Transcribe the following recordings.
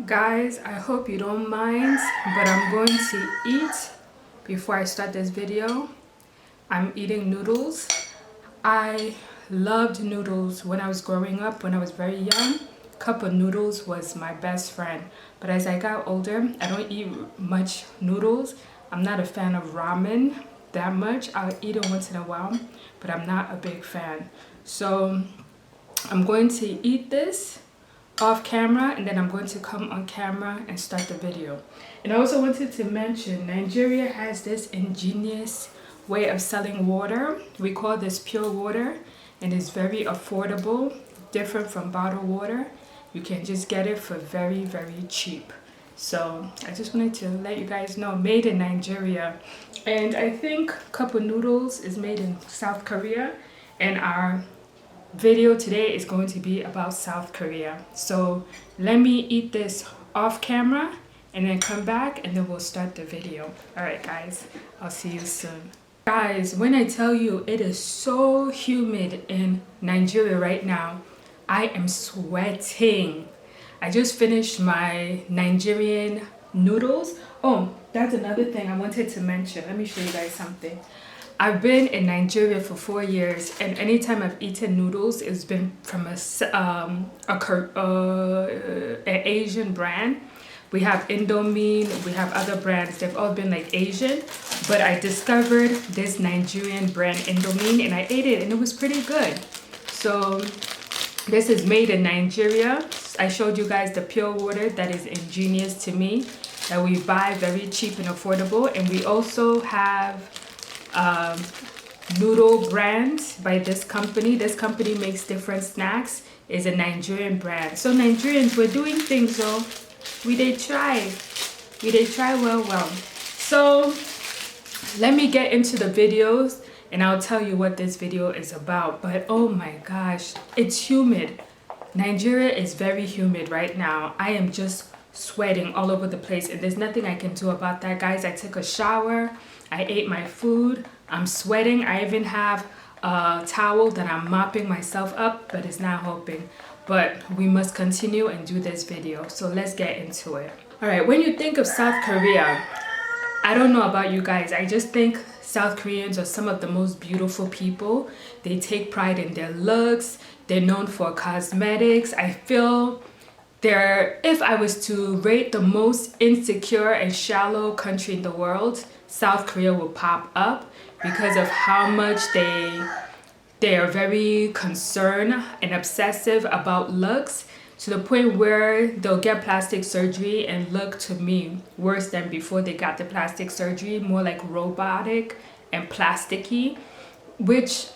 Guys, I hope you don't mind, but I'm going to eat before I start this video. I'm eating noodles. I loved noodles when I was growing up, when I was very young. Cup of noodles was my best friend. But as I got older, I don't eat much noodles. I'm not a fan of ramen that much. I'll eat it once in a while, but I'm not a big fan. So I'm going to eat this off camera, and then I'm going to come on camera and start the video. And I also wanted to mention Nigeria has this ingenious way of selling water. We call this pure water, and it's very affordable, different from bottled water. You can just get it for very cheap. So I just wanted to let you guys know, made in Nigeria. And I think cup of noodles is made in South Korea, and our video today is going to be about South Korea. So let me eat this off camera and then come back, and then we'll start the video. All right guys, I'll see you soon. Guys, when I tell you it is so humid in Nigeria right now, I am sweating. I just finished my Nigerian noodles. Oh, that's another thing I wanted to mention. Let me show you guys something. I've been in Nigeria for 4 years, and anytime I've eaten noodles, it's been from an Asian brand. We have Indomie, we have other brands. They've all been like Asian, but I discovered this Nigerian brand Indomie, and I ate it, and it was pretty good. So this is made in Nigeria. I showed you guys the pure water that is ingenious to me, that we buy very cheap and affordable. And we also have noodle brand by this company. This company makes different snacks. It's a Nigerian brand. So Nigerians, we're doing things, so we they try well. So let me get into the videos, and I'll tell you what this video is about. But oh my gosh, it's humid. Nigeria is very humid right now. I am just sweating all over the place, and there's nothing I can do about that, guys. I took a shower, I ate my food, I'm sweating. I even have a towel that I'm mopping myself up, but it's not helping. But we must continue and do this video, so let's get into it. All right, when you think of South Korea, I don't know about you guys, I just think South Koreans are some of the most beautiful people. They take pride in their looks. They're known for cosmetics. I feel if I was to rate the most insecure and shallow country in the world, South Korea will pop up because of how much they are very concerned and obsessive about looks, to the point where they'll get plastic surgery and look, to me, worse than before they got the plastic surgery, more like robotic and plasticky, which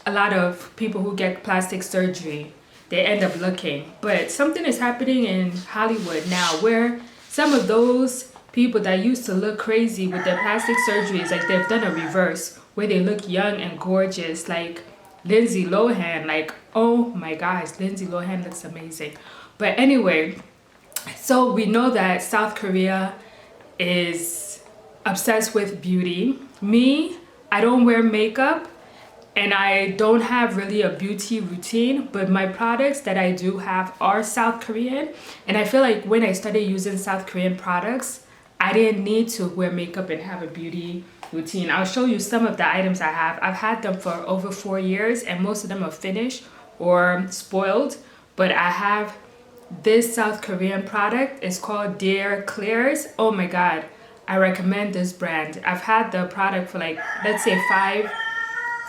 a lot of people who get plastic surgery, they end up looking. But something is happening in Hollywood now where some of those people that used to look crazy with their plastic surgeries, like they've done a reverse where they look young and gorgeous, like Lindsay Lohan. Like, oh my gosh, Lindsay Lohan looks amazing. But anyway, so we know that South Korea is obsessed with beauty. Me, I don't wear makeup, and I don't have really a beauty routine, but my products that I do have are South Korean. And I feel like when I started using South Korean products, I didn't need to wear makeup and have a beauty routine. I'll show you some of the items I have. I've had them for over 4 years, and most of them are finished or spoiled. But I have this South Korean product. It's called Dear Clears. Oh my God, I recommend this brand. I've had the product for like, let's say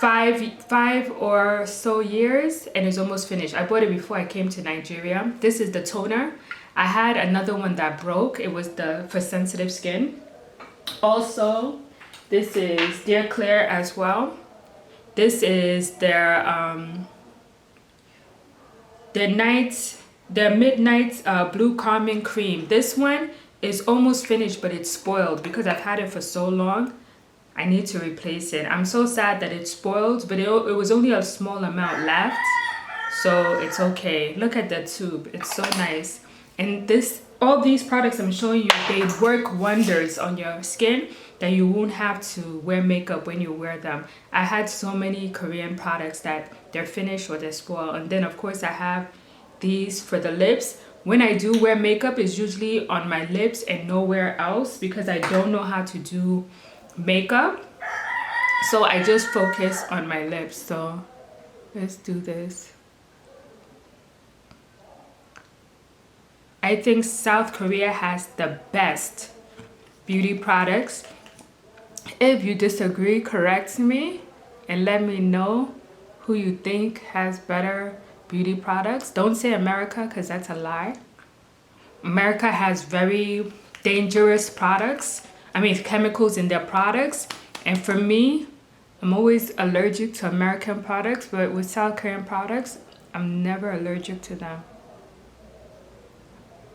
five or so years, and it's almost finished. I bought it before I came to Nigeria. This is the toner. I had another one that broke. It was for sensitive skin. Also, this is Dear Clear as well. This is their midnight blue calming cream. This one is almost finished, but it's spoiled because I've had it for so long. I need to replace it. I'm so sad that it's spoiled, but it was only a small amount left, so it's okay. Look at the tube, it's so nice. And all these products I'm showing you, they work wonders on your skin, that you won't have to wear makeup when you wear them. I had so many Korean products that they're finished or they're spoiled. And then of course I have these for the lips. When I do wear makeup, it's usually on my lips and nowhere else because I don't know how to do makeup. So I just focus on my lips. So let's do this. I think South Korea has the best beauty products. If you disagree, correct me and let me know who you think has better beauty products. Don't say America because that's a lie. America has very dangerous products. I mean, chemicals in their products. And for me, I'm always allergic to American products, but with South Korean products, I'm never allergic to them.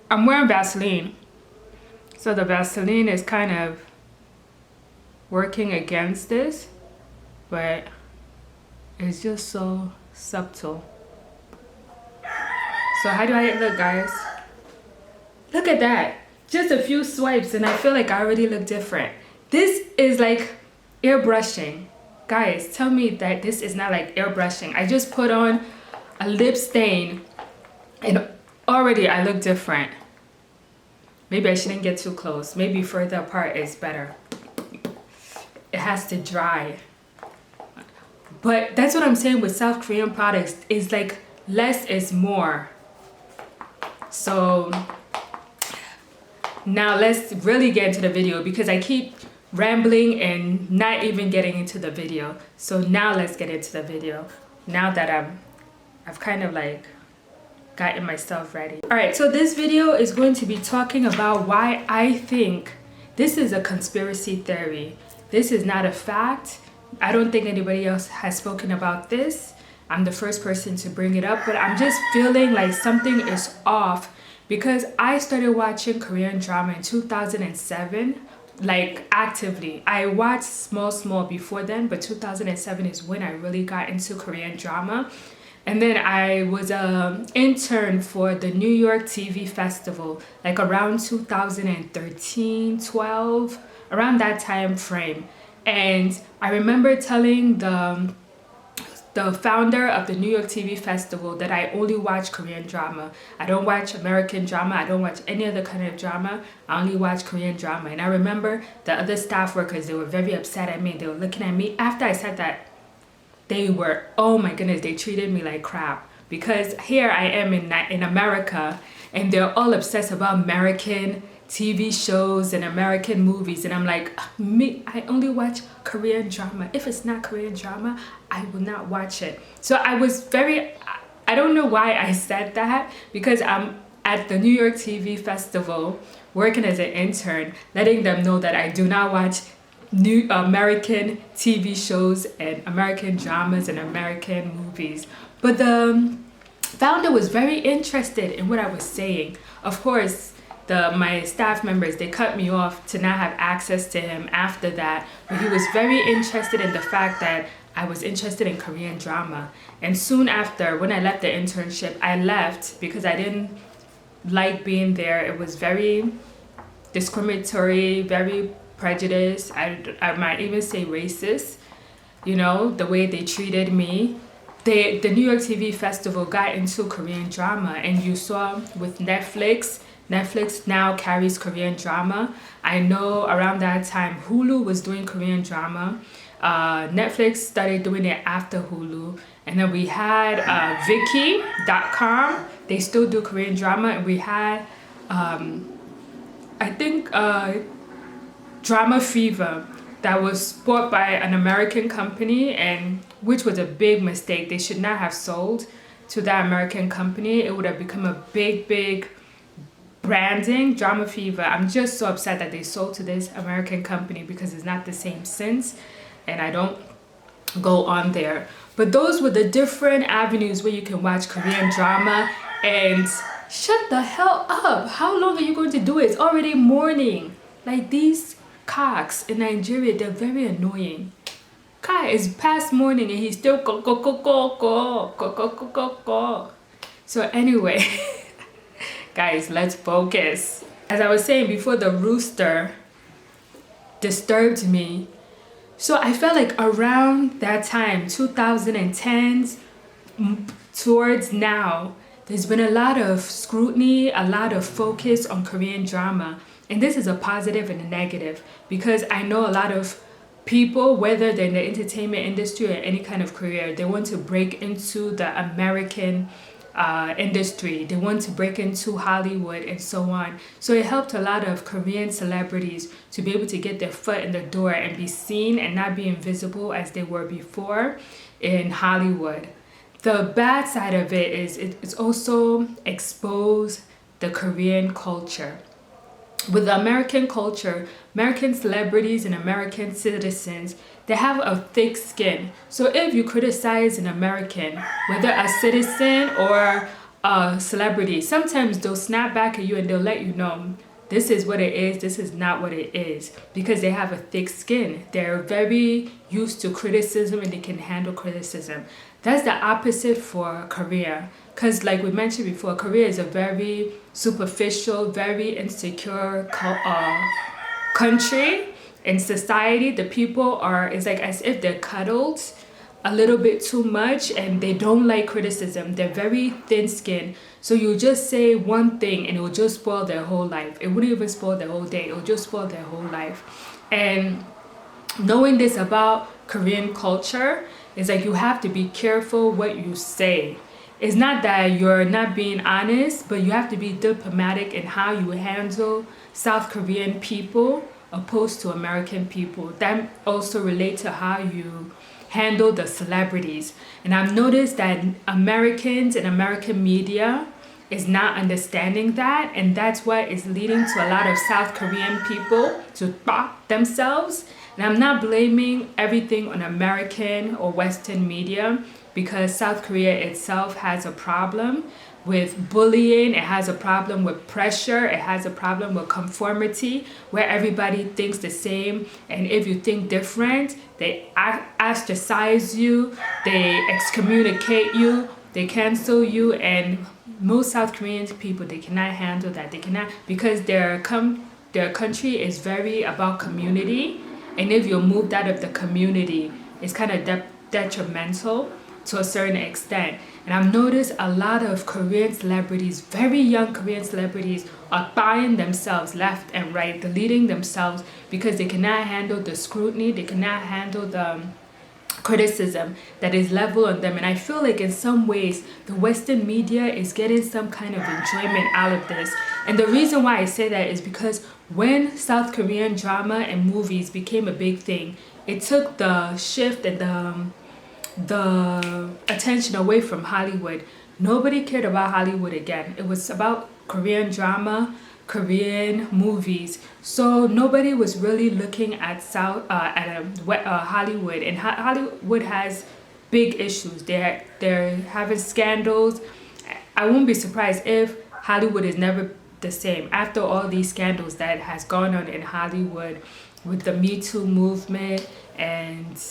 I'm wearing Vaseline. So the Vaseline is kind of working against this, but it's just so subtle. So how do I look, guys? Look at that. Just a few swipes and I feel like I already look different. This is like airbrushing. Guys, tell me that this is not like airbrushing. I just put on a lip stain and already I look different. Maybe I shouldn't get too close. Maybe further apart is better. It has to dry. But that's what I'm saying with South Korean products. Is like less is more. So now let's really get into the video because I keep rambling and not even getting into the video. So now let's get into the video. Now that I've kind of like gotten myself ready. All right, so this video is going to be talking about why I think this is a conspiracy theory. This is not a fact. I don't think anybody else has spoken about this. I'm the first person to bring it up, but I'm just feeling like something is off because I started watching Korean drama in 2007, like actively. I watched small before then, but 2007 is when I really got into Korean drama. And then I was an intern for the New York TV Festival, like around 2013, 12, around that time frame. And I remember telling the founder of the New York TV Festival that I only watch Korean drama. I don't watch American drama. I don't watch any other kind of drama. I only watch Korean drama. And I remember the other staff workers, they were very upset at me. They were looking at me. After I said that, they were, oh my goodness, they treated me like crap. Because here I am in America and they're all obsessed about American TV shows and American movies. And I'm like, I only watch Korean drama. If it's not Korean drama, I will not watch it. So I was I don't know why I said that because I'm at the New York TV Festival working as an intern, letting them know that I do not watch new American TV shows and American dramas and American movies. But the founder was very interested in what I was saying. Of course, my staff members, they cut me off to not have access to him after that. But he was very interested in the fact that I was interested in Korean drama. And soon after, when I left the internship, I left because I didn't like being there. It was very discriminatory, very prejudice. I might even say racist, you know, the way they treated me. The New York TV Festival got into Korean drama, and you saw with Netflix now carries Korean drama. I know around that time Hulu was doing Korean drama. Netflix started doing it after Hulu, and then we had Viki.com. They still do Korean drama, and we had I think Drama Fever that was bought by an American company, and which was a big mistake. They should not have sold to that American company. It would have become a big branding. Drama Fever. I'm just so upset that they sold to this American company because it's not the same since, and I don't go on there. But those were the different avenues where you can watch Korean drama. And shut the hell up. How long are you going to do it? It's already morning. Like these cocks in Nigeria, they're very annoying. Kai is past morning and he's still go. So anyway, guys, let's focus. As I was saying before, the rooster disturbed me. So I felt like around that time, 2010s towards now, there's been a lot of scrutiny, a lot of focus on Korean drama. And this is a positive and a negative, because I know a lot of people, whether they're in the entertainment industry or any kind of career, they want to break into the American industry. They want to break into Hollywood and so on. So it helped a lot of Korean celebrities to be able to get their foot in the door and be seen and not be invisible as they were before in Hollywood. The bad side of it is it's also exposed the Korean culture. With the American culture, American celebrities and American citizens, they have a thick skin. So if you criticize an American, whether a citizen or a celebrity, sometimes they'll snap back at you and they'll let you know this is what it is, this is not what it is, because they have a thick skin. They're very used to criticism and they can handle criticism. That's the opposite for Korea. Because like we mentioned before, Korea is a very superficial, very insecure country. In society, the people are, it's like as if they're cuddled a little bit too much and they don't like criticism. They're very thin-skinned. So you just say one thing and it will just spoil their whole life. It wouldn't even spoil their whole day. It will just spoil their whole life. And knowing this about Korean culture is like you have to be careful what you say. It's not that you're not being honest, but you have to be diplomatic in how you handle South Korean people opposed to American people. That also relates to how you handle the celebrities. And I've noticed that Americans and American media is not understanding that, and that's what is leading to a lot of South Korean people to pop themselves. And I'm not blaming everything on American or Western media, because South Korea itself has a problem with bullying, it has a problem with pressure, it has a problem with conformity, where everybody thinks the same, and if you think different, they ostracize you, they excommunicate you, they cancel you. And most South Korean people, they cannot handle that. They cannot, because their country is very about community, and if you're moved out of the community, it's kind of detrimental to a certain extent. And I've noticed a lot of Korean celebrities, very young Korean celebrities, are buying themselves left and right, deleting themselves because they cannot handle the scrutiny, they cannot handle the criticism that is leveled on them. And I feel like in some ways the Western media is getting some kind of enjoyment out of this. And the reason why I say that is because when South Korean drama and movies became a big thing, it took the shift and the attention away from Hollywood. Nobody cared about Hollywood again. It was about Korean drama, Korean movies. So nobody was really looking at Hollywood, and Hollywood has big issues. They're having scandals. I won't be surprised if Hollywood is never the same after all these scandals that has gone on in Hollywood with the Me Too movement and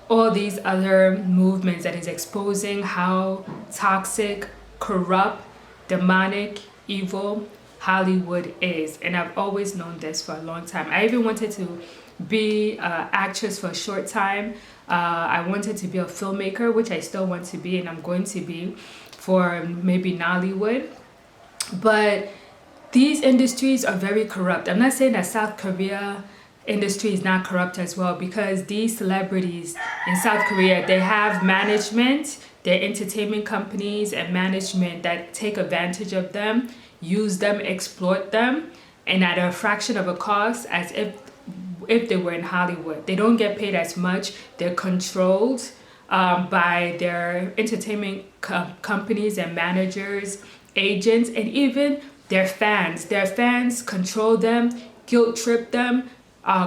all these other movements that is exposing how toxic, corrupt, demonic, evil Hollywood is. And I've always known this for a long time. I even wanted to be an actress for a short time. I wanted to be a filmmaker, which I still want to be, and I'm going to be for maybe Nollywood. But these industries are very corrupt. I'm not saying that South Korea industry is not corrupt as well, because these celebrities in South Korea, they have management, their entertainment companies and management that take advantage of them, use them, exploit them, and at a fraction of a cost as if they were in Hollywood. They don't get paid as much. They're controlled by their entertainment companies and managers, agents, and even their fans. Their fans control them, guilt trip them,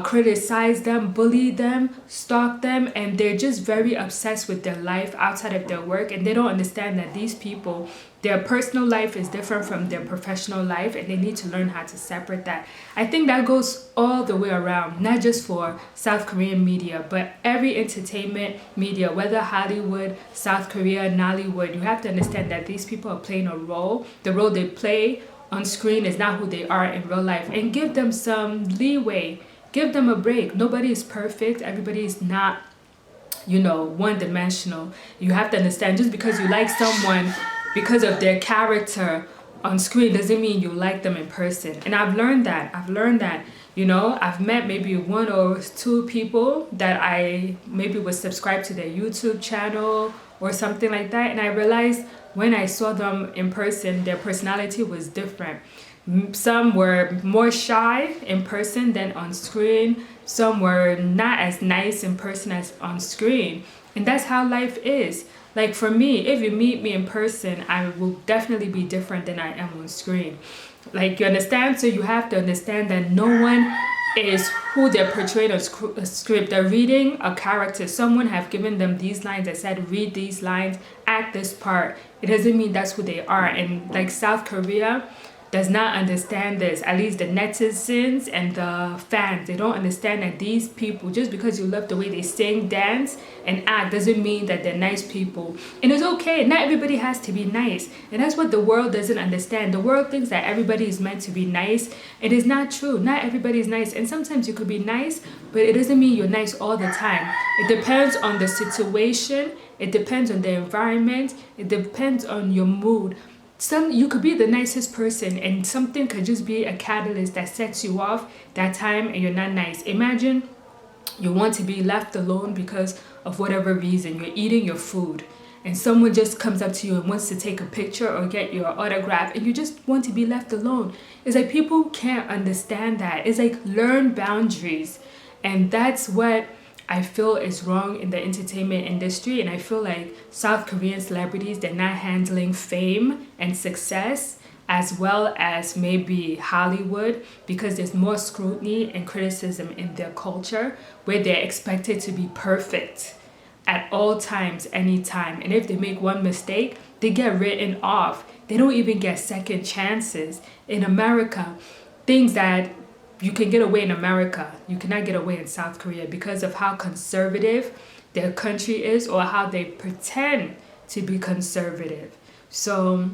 criticize them, bully them, stalk them, and they're just very obsessed with their life outside of their work. And they don't understand that these people, their personal life is different from their professional life, and they need to learn how to separate that. I think that goes all the way around, not just for South Korean media, but every entertainment media, whether Hollywood, South Korea, Nollywood. You have to understand that these people are playing a role. The role they play on screen is not who they are in real life, and give them some leeway. Give them a break. Nobody is perfect. Everybody is not, one-dimensional. You have to understand, just because you like someone because of their character on screen doesn't mean you like them in person. And I've learned that. You know, I've met maybe one or two people that I maybe was subscribed to their YouTube channel or something like that. And I realized when I saw them in person, their personality was different. Some were more shy in person than on screen. Some were not as nice in person as on screen. And that's how life is. Like for me, if you meet me in person, I will definitely be different than I am on screen. Like, you understand? So you have to understand that no one is who they're portrayed on a script. They're reading a character. Someone have given them these lines that said, read these lines, act this part. It doesn't mean that's who they are. And like South Korea does not understand this. At least the netizens and the fans, they don't understand that these people, just because you love the way they sing, dance, and act, doesn't mean that they're nice people. And it's okay. Not everybody has to be nice. And that's what the world doesn't understand. The world thinks that everybody is meant to be nice. It is not true. Not everybody is nice. And sometimes you could be nice, but it doesn't mean you're nice all the time. It depends on the situation. It depends on the environment. It depends on your mood. You could be the nicest person and something could just be a catalyst that sets you off that time and you're not nice. Imagine you want to be left alone because of whatever reason. You're eating your food and someone just comes up to you and wants to take a picture or get your autograph and you just want to be left alone. It's like people can't understand that. It's like learn boundaries, and that's what I feel is wrong in the entertainment industry. And I feel like South Korean celebrities, they're not handling fame and success as well as maybe Hollywood, because there's more scrutiny and criticism in their culture where they're expected to be perfect at all times, anytime. And if they make one mistake, they get written off. They don't even get second chances. In America, things that you can get away in America, you cannot get away in South Korea because of how conservative their country is or how they pretend to be conservative. So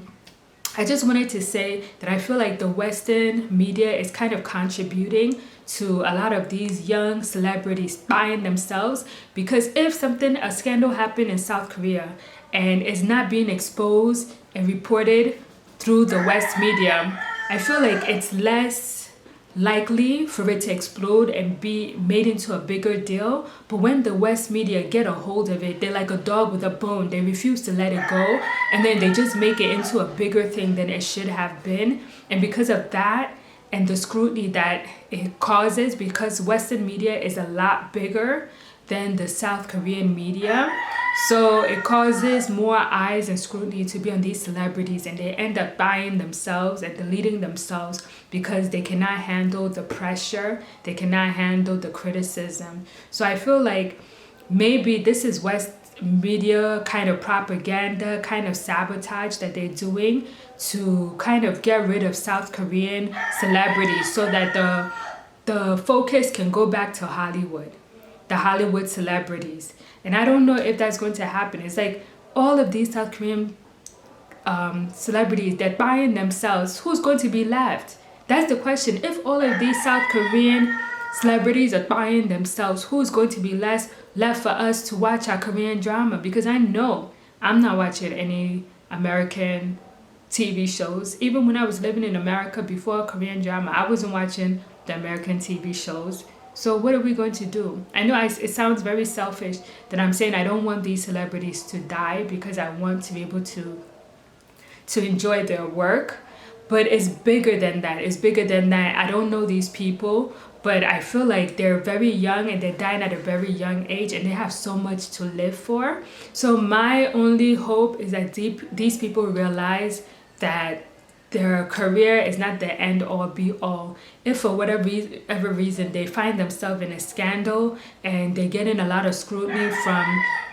I just wanted to say that I feel like the Western media is kind of contributing to a lot of these young celebrities buying themselves, because if a scandal happened in South Korea and is not being exposed and reported through the West media, I feel like it's less likely for it to explode and be made into a bigger deal. But when the West media get a hold of it, they're like a dog with a bone. They refuse to let it go, and then they just make it into a bigger thing than it should have been. And because of that and the scrutiny that it causes, because Western media is a lot bigger than the South Korean media, so it causes more eyes and scrutiny to be on these celebrities, and they end up buying themselves and deleting themselves because they cannot handle the pressure, they cannot handle the criticism. So I feel like maybe this is West media kind of propaganda, kind of sabotage that they're doing to kind of get rid of South Korean celebrities so that the focus can go back to Hollywood, the Hollywood celebrities. And I don't know if that's going to happen. It's like all of these South Korean celebrities, they're buying themselves. Who's going to be left? That's the question. If all of these South Korean celebrities are buying themselves, who's going to be left for us to watch our Korean drama? Because I know I'm not watching any American TV shows. Even when I was living in America before Korean drama, I wasn't watching the American TV shows. So what are we going to do? I know it sounds very selfish that I'm saying I don't want these celebrities to die because I want to be able to enjoy their work. But it's bigger than that. It's bigger than that. I don't know these people, but I feel like they're very young and they're dying at a very young age and they have so much to live for. So my only hope is that these people realize that their career is not the end all be all. If for whatever reason they find themselves in a scandal and they're getting a lot of scrutiny from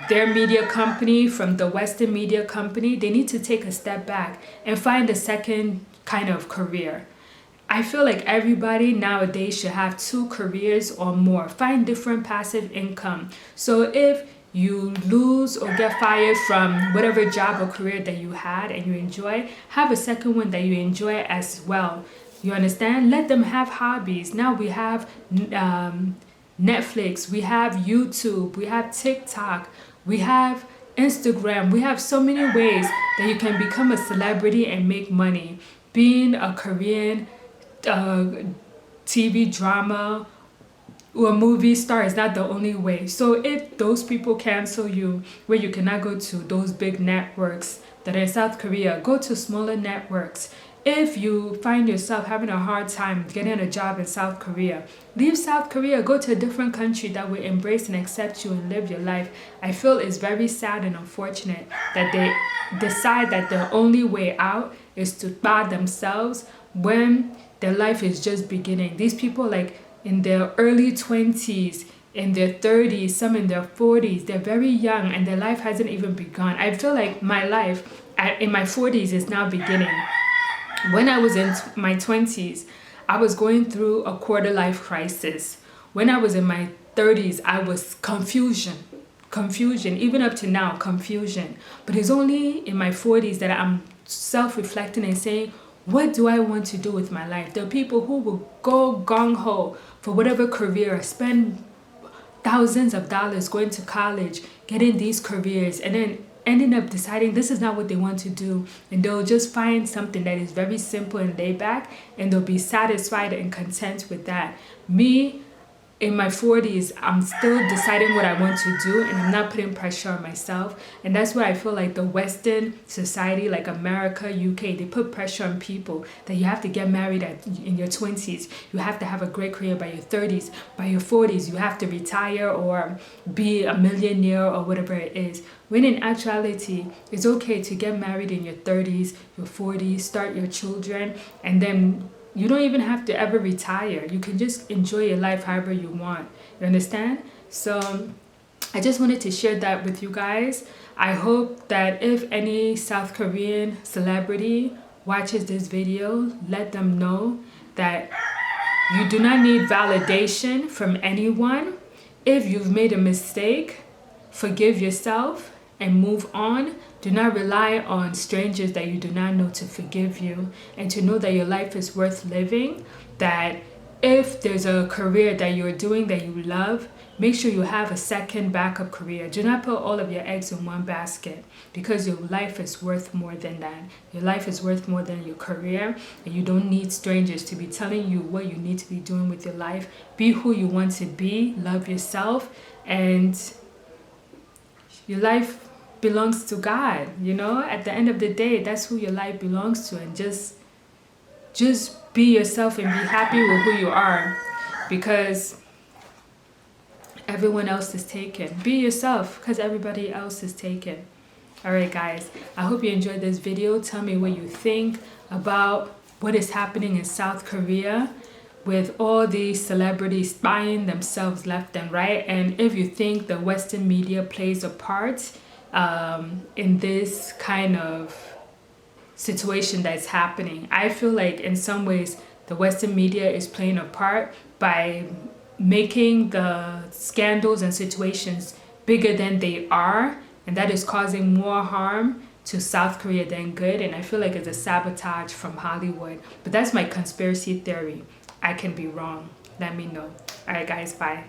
their media company, from the Western media company, they need to take a step back and find a second kind of career. I feel like everybody nowadays should have 2 careers or more. Find different passive income. So if you lose or get fired from whatever job or career that you had and you enjoy, have a second one that you enjoy as well. You understand? Let them have hobbies. Now we have Netflix, we have YouTube, we have TikTok, we have Instagram. We have so many ways that you can become a celebrity and make money. Being a Korean TV drama or movie star is not the only way. So if those people cancel you, where you cannot go to those big networks that are in South Korea, go to smaller networks. If you find yourself having a hard time getting a job in South Korea, leave South Korea, go to a different country that will embrace and accept you and live your life. I feel it's very sad and unfortunate that they decide that the only way out is to buy themselves when their life is just beginning. These people, like in their early 20s, in their 30s, some in their 40s, they're very young and their life hasn't even begun. I feel like my life in my 40s is now beginning. When I was in my 20s, I was going through a quarter life crisis. When I was in my 30s, I was confusion, even up to now, confusion. But it's only in my 40s that I'm self-reflecting and saying, what do I want to do with my life? There are people who will go gung-ho for whatever career, spend thousands of dollars going to college, getting these careers, and then ending up deciding this is not what they want to do, and they'll just find something that is very simple and laid back, and they'll be satisfied and content with that. Me, in my 40s, I'm still deciding what I want to do, and I'm not putting pressure on myself. And that's why I feel like the Western society, like America, UK, they put pressure on people that you have to get married in your 20s. You have to have a great career by your 30s. By your 40s, you have to retire or be a millionaire or whatever it is. When in actuality, it's okay to get married in your 30s, your 40s, start your children, and then you don't even have to ever retire. You can just enjoy your life however you want. You understand? So I just wanted to share that with you guys. I hope that if any South Korean celebrity watches this video, let them know that you do not need validation from anyone. If you've made a mistake, forgive yourself and move on. Do not rely on strangers that you do not know to forgive you, and to know that your life is worth living, that if there's a career that you're doing that you love, make sure you have a second backup career. Do not put all of your eggs in one basket, because your life is worth more than that. Your life is worth more than your career, and you don't need strangers to be telling you what you need to be doing with your life. Be who you want to be, love yourself, and your life belongs to God. You know, at the end of the day, that's who your life belongs to, and just be yourself and be happy with who you are, because everyone else is taken. Be yourself, because everybody else is taken. All right, guys, I hope you enjoyed this video. Tell me what you think about what is happening in South Korea with all these celebrities buying themselves left and right, and if you think the Western media plays a part in this kind of situation that's happening. I feel like in some ways the Western media is playing a part by making the scandals and situations bigger than they are, and that is causing more harm to South Korea than good. And I feel like it's a sabotage from Hollywood, but that's my conspiracy theory. I can be wrong. Let me know. All right, guys, bye.